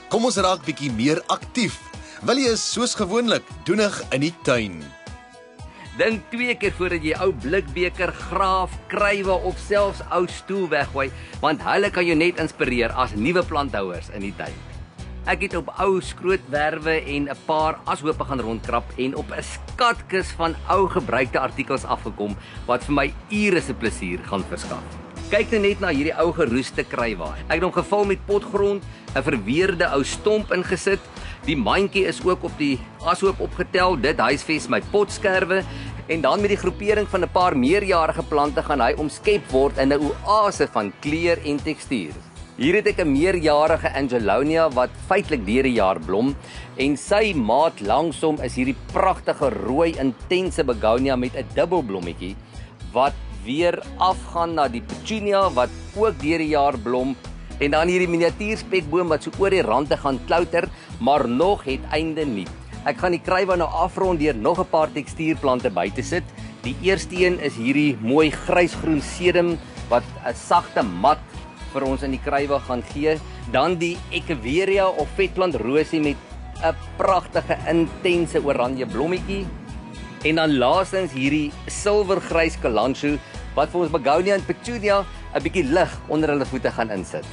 Kom ons raak bietjie meer aktief. Wil jy is soos gewoonlik doenig in die tuin? Dink 2 keer voordat jy ou blikbeker, graaf, kruiwe of selfs ou stoel weggooi, want hulle kan jou net inspireer as nuwe planthouers in die tuin. Ek het op ou skrootwerwe en 'n paar ashope gaan rondkrap en op 'n skatkis van ou gebruikte artikels afgekom wat vir my ure se plesier gaan verskaf. Kyk net na hierdie ou geroeste kruiwa. Ek het hom gevul met potgrond, 'n verweerde ou stomp ingesit. Die mandjie is ook op die ashoop opgetel. Dit huisves my potskerwe en dan met die groepering van 'n paar meerjarige plante gaan hy omskep word in 'n oase van kleur en tekstuur. Hier het ek 'n meerjarige Angelonia wat feitelik deur die jaar blom en sy maat langsom is hierdie pragtige rooi intense begonia met 'n dubbelblommetjie wat weer afgaan na die petunia wat ook deur die jaar blom en dan hierdie miniatuurspekboom wat so oor die rande gaan klouter, maar nog het einde nie. Ek gaan die kruiwa nou afrond deur nog 'n paar tekstuurplante by te sit. Die eerste een is hierdie mooi grysgroen sedum wat 'n sagte mat vir ons in die kruiwa gaan gee. Dan die Echeveria of vetplant rosie met 'n pragtige intense oranje blommetjie. En dan laastens hierdie silwergrys kalanchoe wat vir ons begonia en petunia 'n bietjie lig onder hulle voete gaan insit.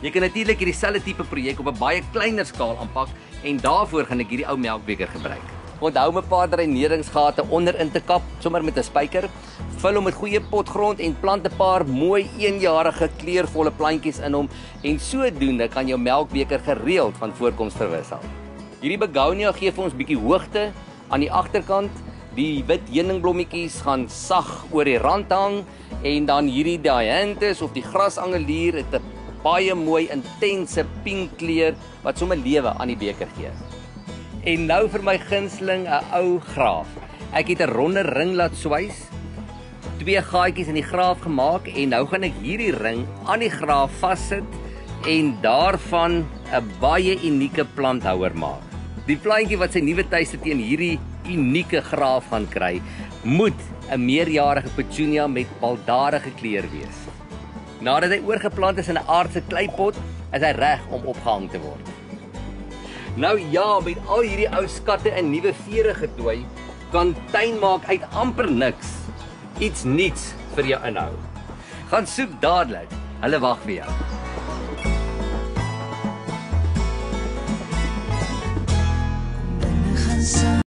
Jy kan natuurlik hierdie selfde tipe projek op 'n baie kleiner skaal aanpak en daarvoor gaan ek hierdie ou melkbeker gebruik. Onthou om 'n paar dreineringsgate onderin te kap, sommer met 'n spyker. Vul hom met goeie potgrond en plant 'n paar mooi eenjarige kleurvolle plantjies in hom en sodoende kan jou melkbeker gereeld van voorkoms verwissel. Hierdie begonia gee vir ons bietjie hoogte aan die agterkant. Die wit heuningblommetjies gaan sag oor die rand hang en dan hierdie dianthus of die grasangelier het 'n baie mooi intense pink kleur wat sommer lewe aan die beker gee. En nou vir my gunsteling 'n ou graaf. Ek het 'n ronde ring laat swys, 2 gaatjies in die graaf gemaak en nou gaan ek hierdie ring aan die graaf vassit en daarvan 'n baie unieke planthouer maak. Die plantjie wat sy nuwe tuiste teen hierdie unieke graaf gaan kry, moet 'n meerjarige petunia met baldadige kleur wees. Nadat hy oorgeplant is in 'n aardse kleipot, is hy reg om opgehang te word. Nou ja, met al hierdie ou skatte in nuwe vere getooi, kan tuin maak uit amper niks iets nuuts vir jou inhou. Gaan soek dadelik. Hulle wag vir jou.